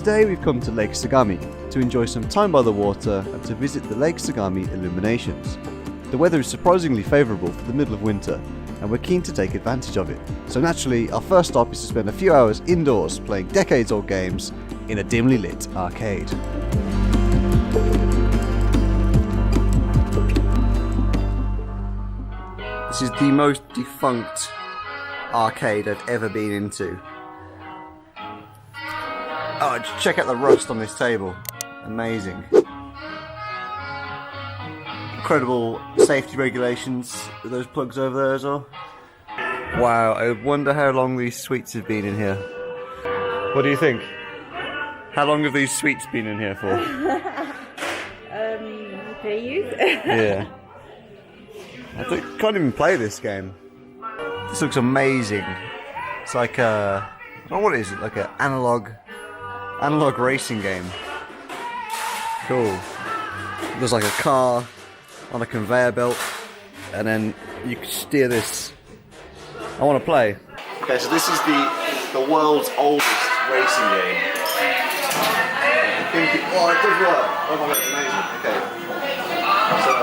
Today we've come to Lake Sagami to enjoy some time by the water and to visit the Lake Sagami Illuminations. The weather is surprisingly favourable for the middle of winter and we're keen to take advantage of it. So naturally, our first stop is to spend a few hours indoors playing decades-old games in a dimly lit arcade. This is the most defunct arcade I've ever been into. Oh, just check out the rust on this table. Amazing. Incredible safety regulations with those plugs over there as well. Wow, I wonder how long these sweets have been in here. What do you think? How long have these sweets been in here for? 3 years. Yeah. I can't even play this game. This looks amazing. It's like a... oh, what is it? Like an analog racing game. Cool. There's like a car on a conveyor belt, and then you can steer this. I want to play. Okay, so this is the world's oldest racing game. I think it does work. Oh my god, it's amazing. Okay. So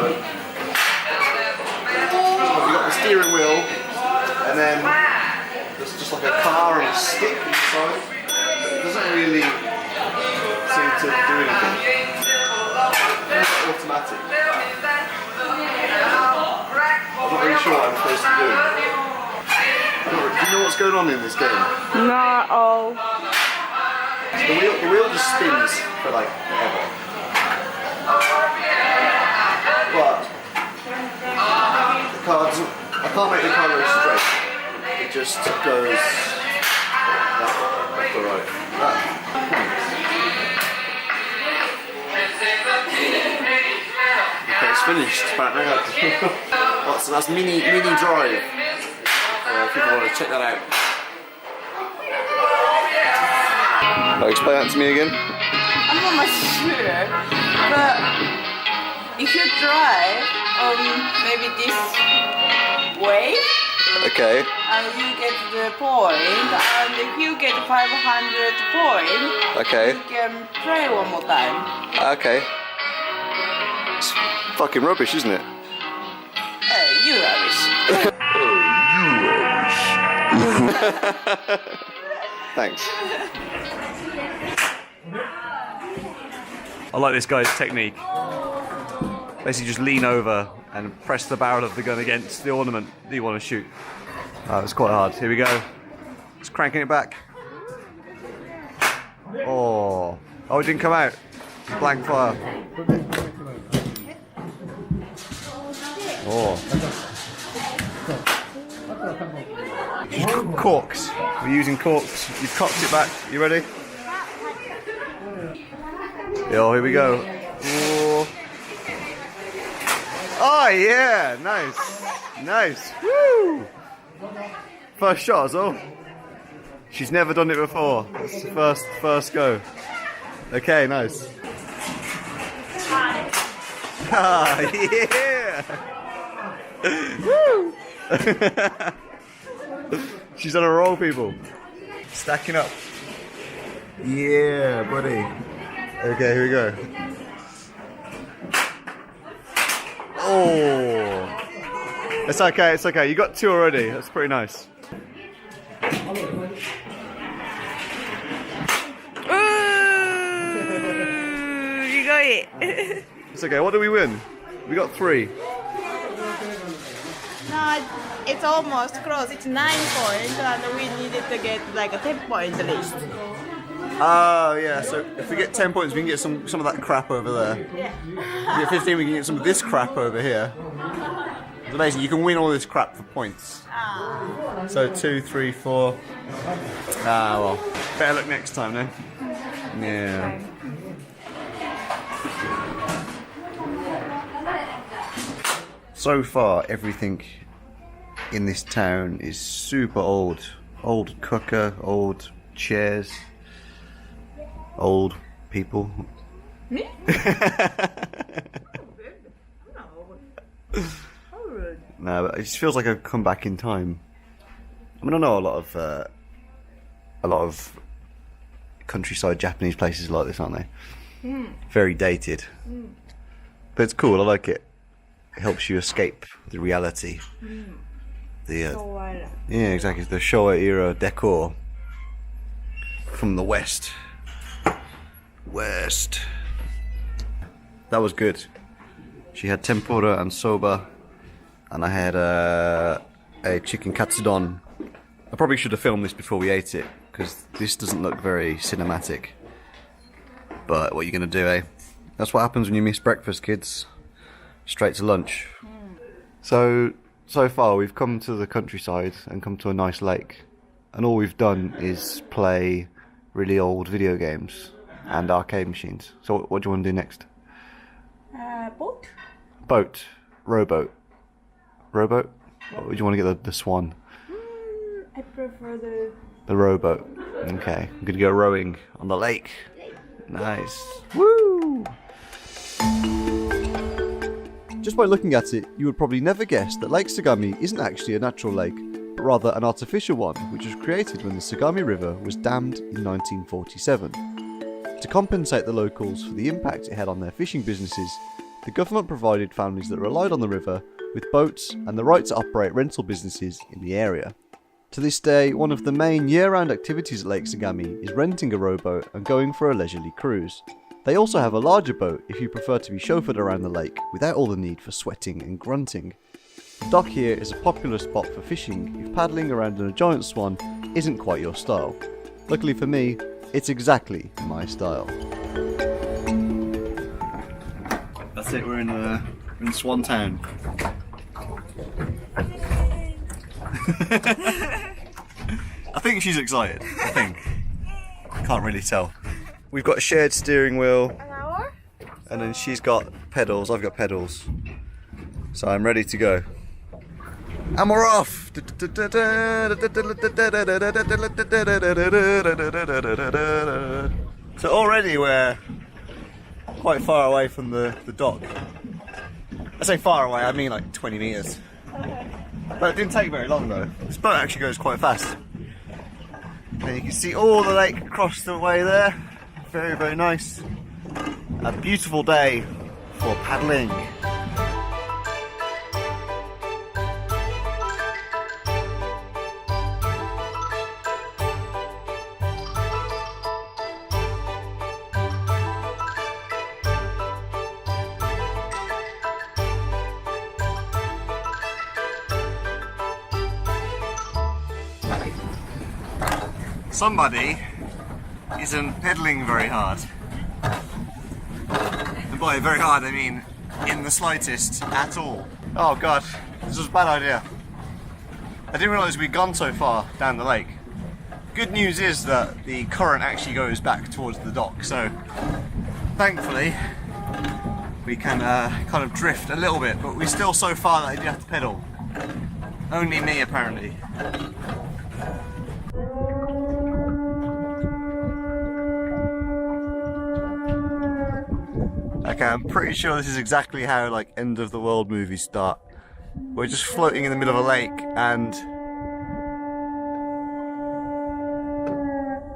you've got the steering wheel, and then there's just like a car and a stick inside. It doesn't really seem to do anything. It's automatic. I'm not really sure what I'm supposed to do. Do you know what's going on in this game? Not all. The wheel just spins for like forever. But the car doesn't, I can't make the car go straight. It just goes left to right. Okay, it's finished. So that's mini drive. If people want to check that out. Explain that to me again. I'm not much sure, but if you drive maybe this way, okay, and you get the point, and if you get 500 points, okay, you can play one more time. Okay. It's fucking rubbish, isn't it? You rubbish. Thanks. I like this guy's technique. Basically just lean over and press the barrel of the gun against the ornament that you want to shoot. Oh, it's quite hard. Here we go. Just cranking it back. Oh, it didn't come out. Blank fire. Oh. Corks. We're using corks. You've cocked it back. You ready? Oh, here we go. Oh yeah, nice. Nice. Woo! First shot as well. She's never done it before. It's the first go. Okay, nice. Ah, yeah! Woo! She's on a roll, people. Stacking up. Yeah, buddy. Okay, here we go. Oh! It's okay, it's okay. You got 2 already. That's pretty nice. Ooh, you got it. It's okay. What do we win? We got 3. No, it's almost close. It's 9 points, and we needed to get like a 10 points at least. Oh yeah. So if we get 10 points, we can get some of that crap over there. Yeah. If we get 15, we can get some of this crap over here. So basically, you can win all this crap for points. So 2, 3, 4. Ah well. Better luck next time, then. Yeah. So far, everything in this town is super old. Old cooker, old chairs, old people. Me? No, but it just feels like I've come back in time. I mean, I know a lot of countryside Japanese places like this, aren't they? Very dated. But it's cool, I like it. It helps you escape the reality. Yeah, exactly. The Showa era decor from the West. That was good. She had tempura and soba, and I had a chicken katsudon. I probably should have filmed this before we ate it, because this doesn't look very cinematic. But what are you going to do, eh? That's what happens when you miss breakfast, kids. Straight to lunch. So far we've come to the countryside and come to a nice lake. And all we've done is play really old video games and arcade machines. So what do you want to do next? Boat? Boat. Rowboat. Rowboat? Or do you want to get the swan? I prefer the rowboat. Okay, I'm going to go rowing on the lake. Nice. Woo! Just by looking at it, you would probably never guess that Lake Sagami isn't actually a natural lake, but rather an artificial one, which was created when the Sagami River was dammed in 1947. To compensate the locals for the impact it had on their fishing businesses, the government provided families that relied on the river with boats and the right to operate rental businesses in the area. To this day, one of the main year-round activities at Lake Sagami is renting a rowboat and going for a leisurely cruise. They also have a larger boat if you prefer to be chauffeured around the lake without all the need for sweating and grunting. The dock here is a popular spot for fishing if paddling around in a giant swan isn't quite your style. Luckily for me, it's exactly my style. That's it, we're in Swan Town. I think she's excited. I think. Can't really tell. We've got a shared steering wheel. And then she's got pedals. I've got pedals. So I'm ready to go. And we're off! So already we're quite far away from the dock. I say far away, I mean like 20 metres. But it didn't take very long though. This boat actually goes quite fast. And you can see all the lake across the way there. Very, very nice. A beautiful day for paddling. Somebody isn't pedaling very hard. And by very hard I mean in the slightest at all. Oh god, this was a bad idea. I didn't realise we'd gone so far down the lake. Good news is that the current actually goes back towards the dock, so thankfully we can kind of drift a little bit, but we're still so far that I do have to pedal. Only me apparently. Okay, I'm pretty sure this is exactly how like end of the world movies start. We're just floating in the middle of a lake and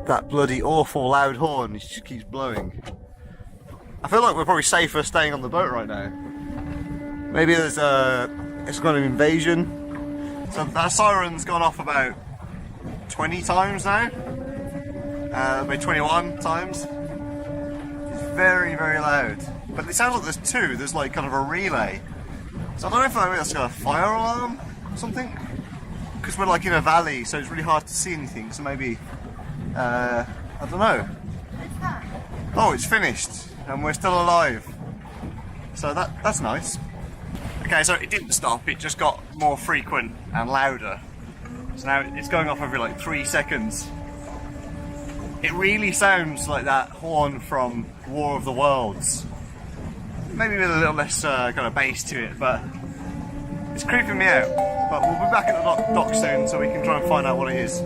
that bloody awful loud horn just keeps blowing. I feel like we're probably safer staying on the boat right now. Maybe there's it's got an invasion. So that siren's gone off about 20 times now. Maybe 21 times. It's very, very loud. But it sounds like there's two. There's like kind of a relay. So I don't know if maybe that's got a fire alarm or something. Because we're like in a valley, so it's really hard to see anything. So maybe, I don't know. Oh, it's finished, and we're still alive. So that's nice. Okay, so it didn't stop. It just got more frequent and louder. So now it's going off every like 3 seconds. It really sounds like that horn from War of the Worlds. Maybe with a little less kind of bass to it, but it's creeping me out. But we'll be back at the dock soon so we can try and find out what it is.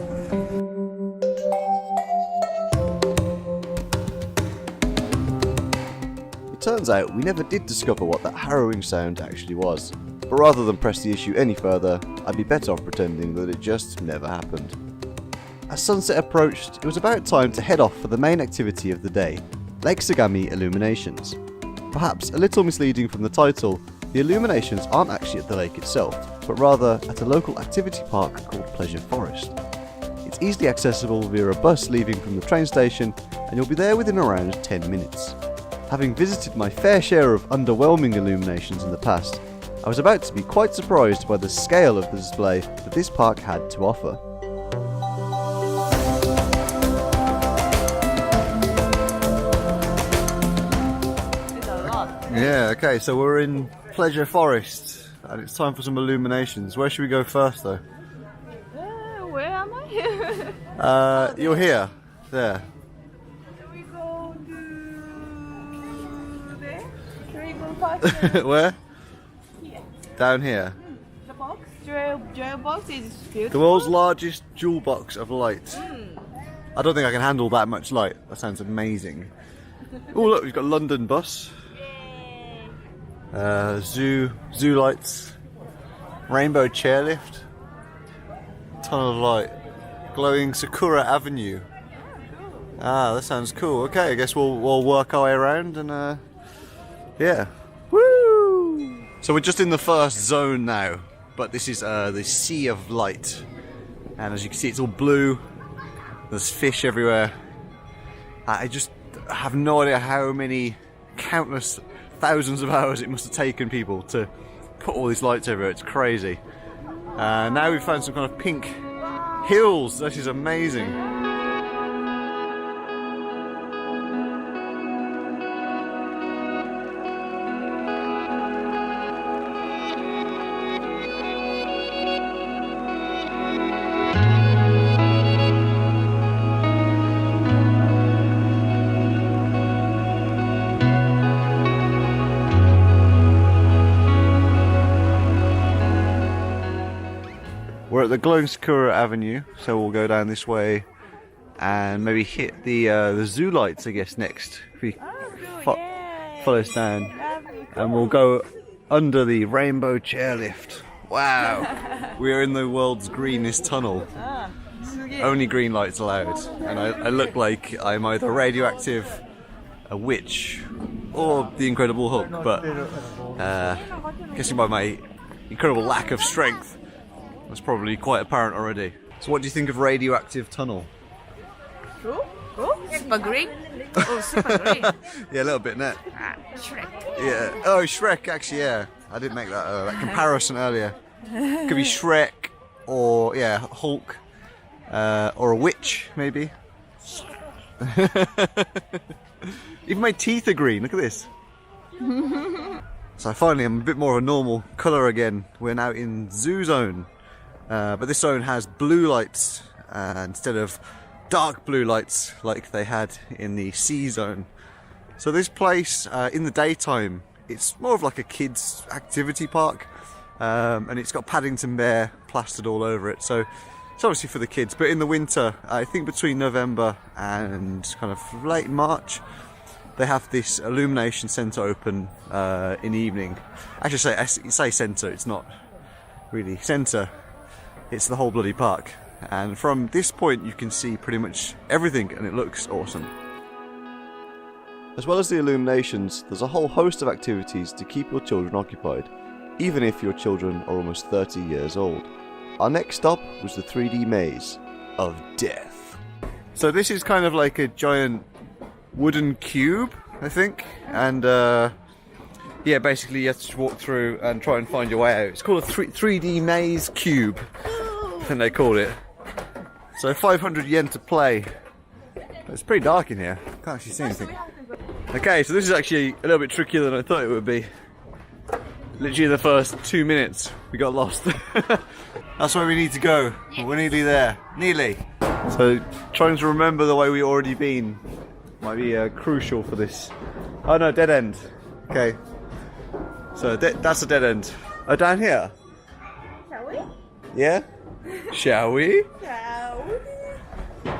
It turns out we never did discover what that harrowing sound actually was. But rather than press the issue any further, I'd be better off pretending that it just never happened. As sunset approached, it was about time to head off for the main activity of the day, Lake Sagami Illuminations. Perhaps a little misleading from the title, the illuminations aren't actually at the lake itself, but rather at a local activity park called Pleasure Forest. It's easily accessible via a bus leaving from the train station, and you'll be there within around 10 minutes. Having visited my fair share of underwhelming illuminations in the past, I was about to be quite surprised by the scale of the display that this park had to offer. Yeah, okay, so we're in Pleasure Forest and it's time for some illuminations. Where should we go first though? Where am I? You're here. There. Should we go to there? Should we go first? Where? Here. Down here. The box, jewel box is beautiful. The world's largest jewel box of light. I don't think I can handle that much light. That sounds amazing. Oh look, we've got London bus. Zoo lights, rainbow chairlift, ton of light, glowing Sakura Avenue. Ah, that sounds cool. Okay, I guess we'll work our way around and yeah. Woo! So we're just in the first zone now, but this is the Sea of Light, and as you can see, it's all blue. There's fish everywhere. I just have no idea how many countless thousands of hours it must have taken people to put all these lights everywhere. It's crazy. Now we've found some kind of pink hills. That is amazing. We're at the glowing Sakura Avenue, so we'll go down this way and maybe hit the zoo lights, I guess, next. If we follow us down, and we'll go under the rainbow chairlift. Wow, we are in the world's greenest tunnel. Only green lights allowed, and I look like I'm either radioactive, a witch, or the Incredible Hulk. But guessing by my incredible lack of strength, that's probably quite apparent already. So what do you think of radioactive tunnel? Super green. Oh, super green. Yeah, a little bit, net. Shrek. Yeah. Oh, Shrek, actually, yeah. I did make that comparison earlier. Could be Shrek, or, yeah, Hulk, or a witch, maybe. Even my teeth are green, look at this. So finally I'm a bit more of a normal colour again. We're now in Zoo Zone. But this zone has blue lights instead of dark blue lights like they had in the sea zone. So this place, in the daytime, it's more of like a kids activity park, and it's got Paddington Bear plastered all over it. So it's obviously for the kids, but in the winter, I think between November and kind of late March, they have this illumination centre open in the evening. Actually, say centre, it's not really centre. It's the whole bloody park, and from this point you can see pretty much everything, and it looks awesome. As well as the illuminations, there's a whole host of activities to keep your children occupied, even if your children are almost 30 years old. Our next stop was the 3D maze of death. So this is kind of like a giant wooden cube, I think, and yeah, basically you have to walk through and try and find your way out. It's called a 3D maze cube, I think they called it. So 500 yen to play. It's pretty dark in here, can't actually see anything. Okay, so this is actually a little bit trickier than I thought it would be. Literally the first 2 minutes we got lost. That's where we need to go. We're nearly there. Nearly. So trying to remember the way we've already been might be crucial for this. Oh no, dead end. Okay. So that's a dead end. Oh, down here? Shall we? Yeah? Shall we? Shall we?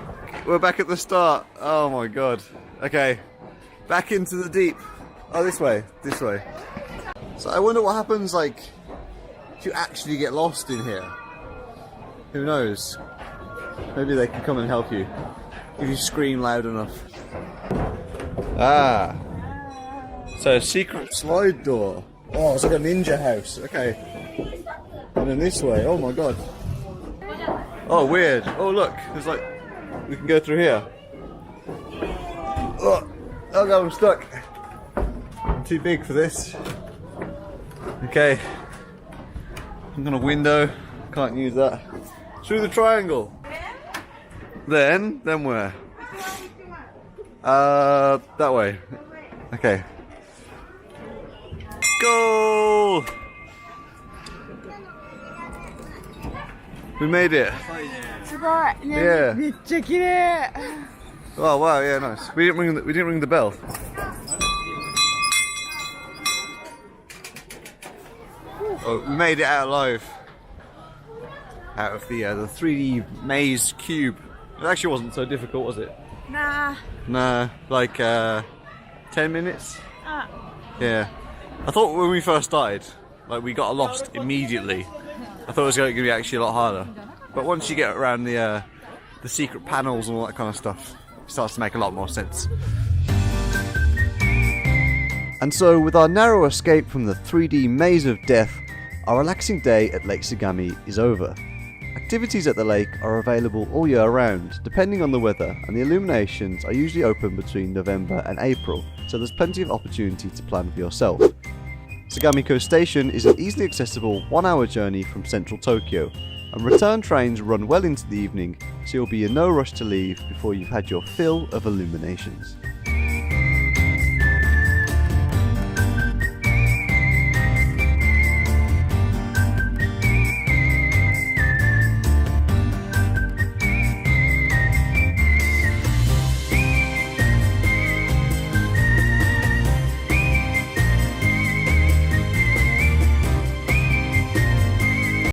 We're back at the start. Oh my god. Okay. Back into the deep. Oh, this way. This way. So I wonder what happens, like, if you actually get lost in here. Who knows? Maybe they can come and help you if you scream loud enough. Ah. So, secret slide door. Oh, it's like a ninja house. Okay. And then this way. Oh my god. Oh, weird. Oh, look. There's like... We can go through here. Oh god, I'm stuck. I'm too big for this. Okay. I'm on a window. Can't use that. Through the triangle. Then where? That way. Okay. Go! We made it. Yeah. Oh wow, yeah, nice. We didn't ring the bell. Oh, we made it out alive. Out of the 3D maze cube. It actually wasn't so difficult, was it? Nah. Nah, like 10 minutes. Yeah. I thought when we first started, like we got lost immediately. I thought it was going to be actually a lot harder. But once you get around the secret panels and all that kind of stuff, it starts to make a lot more sense. And so, with our narrow escape from the 3D maze of death, our relaxing day at Lake Sagami is over. Activities at the lake are available all year round, depending on the weather, and the illuminations are usually open between November and April, so there's plenty of opportunity to plan for yourself. Sagamiko Station is an easily accessible 1-hour journey from central Tokyo, and return trains run well into the evening, so you'll be in no rush to leave before you've had your fill of illuminations.